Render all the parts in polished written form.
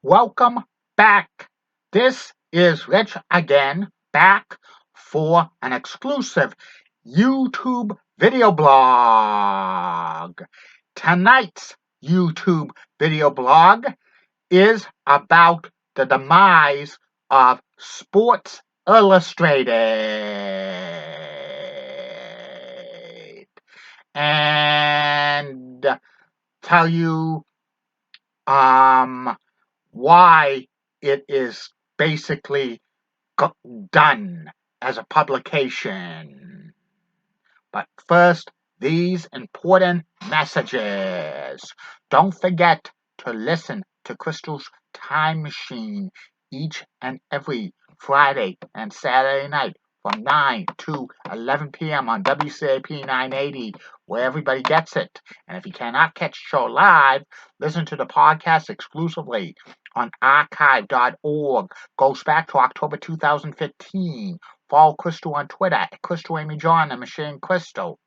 Welcome back. This is Rich again, back for an exclusive YouTube video blog. Tonight's YouTube video blog is about the demise of Sports Illustrated and tell you why it is basically done as a publication. But first, these important messages. Don't forget to listen to Crystal's Time Machine each and every Friday and Saturday night from 9 to 11 p.m. on WCAP 980, where everybody gets it. And if you cannot catch the show live, listen to the podcast exclusively on archive.org. Goes back to October 2015. Follow Crystal on Twitter at Crystal Amy John and Machine Crystal.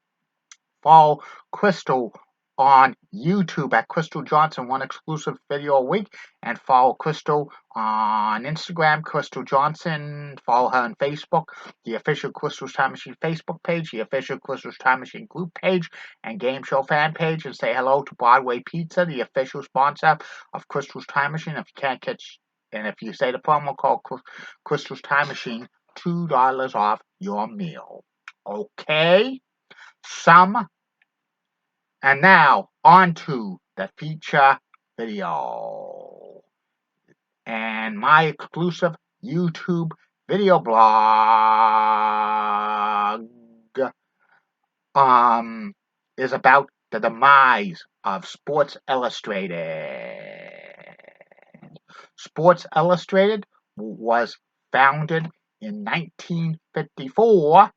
Follow Crystal on YouTube at Crystal Johnson, one exclusive video a week, and follow Crystal on Instagram, Crystal Johnson. Follow her on Facebook, the official Crystal's Time Machine Facebook page, the official Crystal's Time Machine group page, and game show fan page, and say hello to Broadway Pizza, the official sponsor of Crystal's Time Machine. If you can't catch, and if you say the promo code Crystal's Time Machine, $2 off your meal. Okay? And now, on to the feature video and my exclusive YouTube video blog is about the demise of Sports Illustrated. Sports Illustrated was founded in 1954,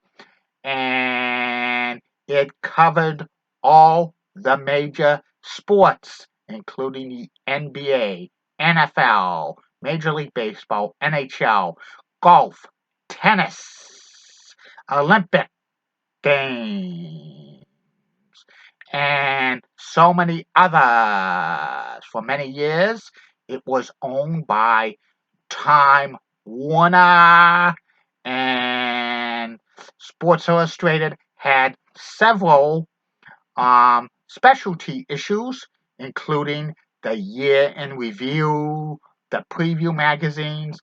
and it covered all the major sports, including the NBA, NFL, Major League Baseball, NHL, golf, tennis, Olympic Games, and so many others. For many years, it was owned by Time Warner, and Sports Illustrated had several specialty issues, including the Year in Review, the preview magazines,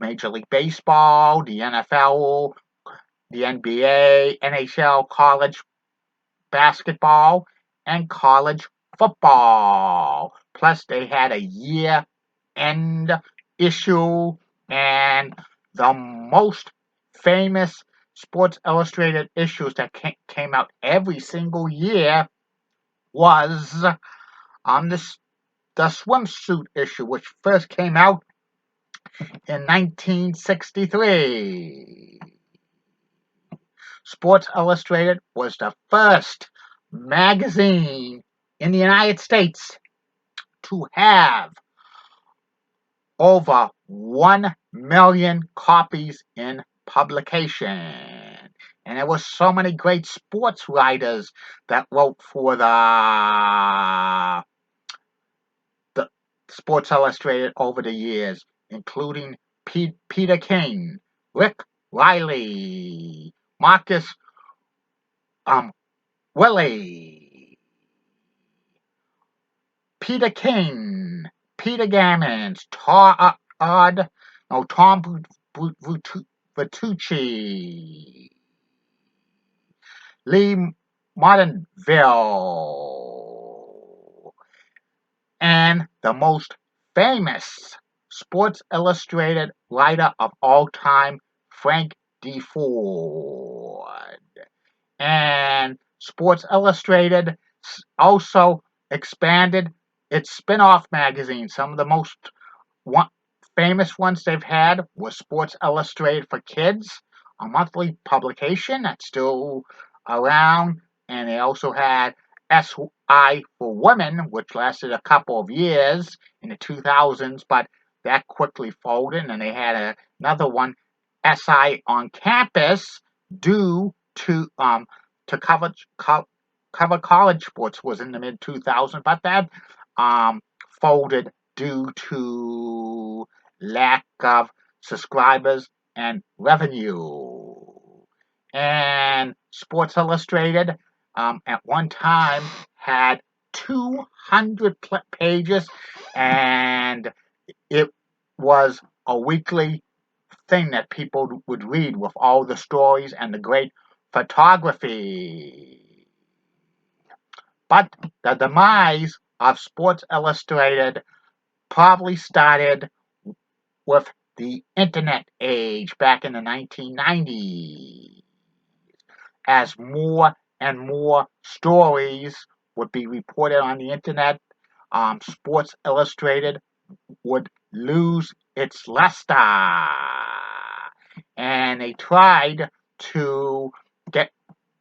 Major League Baseball, the NFL, the NBA, NHL, college basketball, and college football. Plus, they had a year-end issue, and the most famous Sports Illustrated issues that came out every single year was the swimsuit issue, which first came out in 1963. Sports Illustrated was the first magazine in the United States to have over 1 million copies in publication. And there were so many great sports writers that wrote for the Sports Illustrated over the years, including Peter King, Rick Riley, Marcus Willie, Peter King, Peter Gammons, Tom Vitucci, Lee Martinville, and the most famous Sports Illustrated writer of all time, Frank D. Ford. And Sports Illustrated also expanded its spin-off magazine. Some of the most famous ones they've had was Sports Illustrated for Kids, a monthly publication that's still around, and they also had SI for Women, which lasted a couple of years in the 2000s, but that quickly folded, and they had another one, SI on Campus, due to cover college sports, was in the mid 2000s, but that folded due to lack of subscribers and revenue. And Sports Illustrated at one time had 200 pages, and it was a weekly thing that people would read with all the stories and the great photography. But the demise of Sports Illustrated probably started with the internet age back in the 1990s, as more and more stories would be reported on the internet. Sports Illustrated would lose its luster, and they tried to get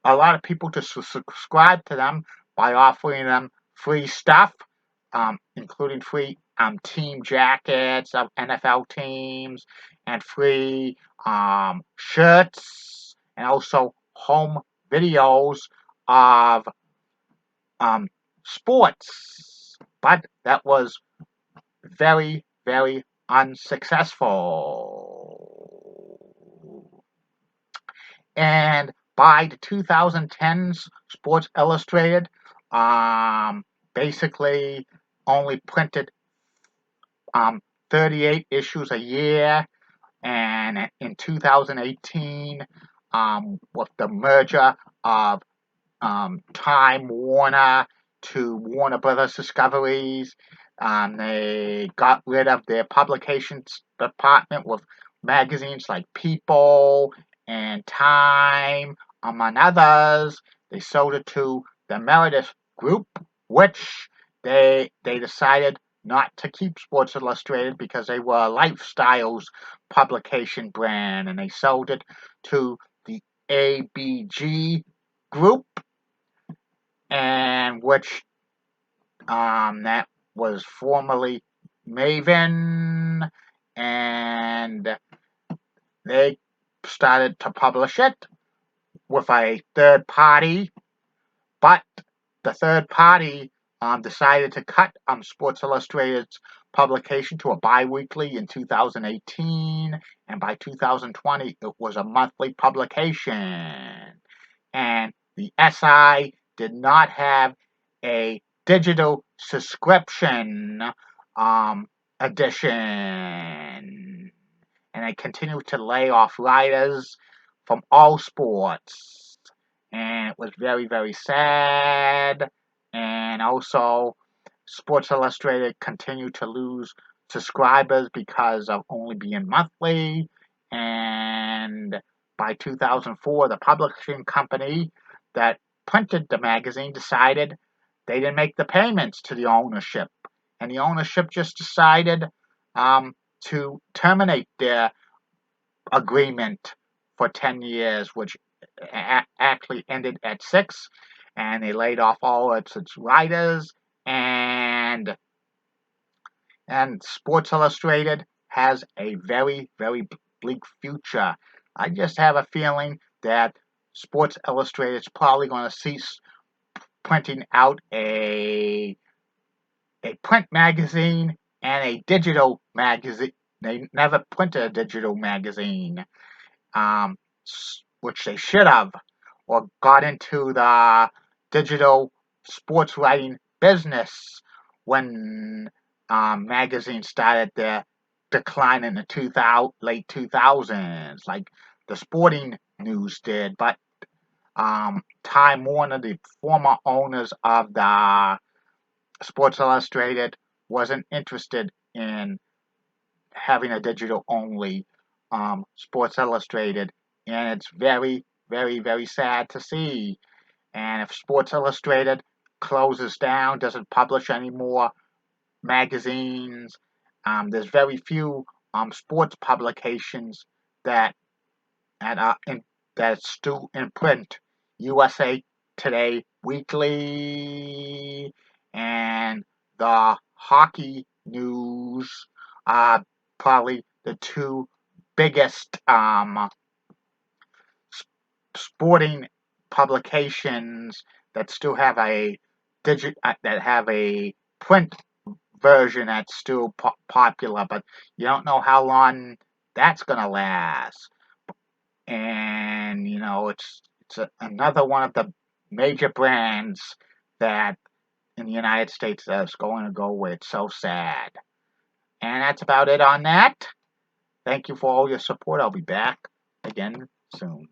a lot of people to subscribe to them by offering them free stuff, including free team jackets of NFL teams and free shirts, and also home videos of sports. But that was very, very unsuccessful. And by the 2010s, Sports Illustrated basically only printed 38 issues a year. And in 2018, with the merger of Time Warner to Warner Brothers Discoveries, they got rid of their publications department with magazines like People and Time, among others. They sold it to the Meredith Group, which they decided not to keep Sports Illustrated because they were a lifestyles publication brand, and they sold it to the ABG Group, and which that was formerly Maven, and they started to publish it with a third party, but the third party decided to cut Sports Illustrated's publication to a bi-weekly in 2018, and by 2020 it was a monthly publication. And the SI did not have a digital subscription edition, and they continued to lay off writers from all sports, and it was very, very sad. And also, Sports Illustrated continued to lose subscribers because of only being monthly. And by 2004, the publishing company that printed the magazine decided they didn't make the payments to the ownership, and the ownership just decided to terminate their agreement for 10 years, which actually ended at 6, and they laid off all its writers, and Sports Illustrated has a very, very bleak future. I just have a feeling that Sports Illustrated is probably going to cease printing out a print magazine and a digital magazine. They never printed a digital magazine, which they should have, or got into the digital sports writing business when magazines started their decline in the late 2000s, like the Sporting News did. But Time Warner, the former owners of the Sports Illustrated, wasn't interested in having a digital only Sports Illustrated, and it's very, very, very sad to see. And if Sports Illustrated closes down, doesn't publish any more magazines, there's very few sports publications that are that's still in print. USA Today Weekly and the Hockey News are probably the two biggest sporting publications that still have a print version that's still popular, but you don't know how long that's going to last. And, it's another one of the major brands that in the United States that's going to go away. It's so sad. And that's about it on that. Thank you for all your support. I'll be back again soon.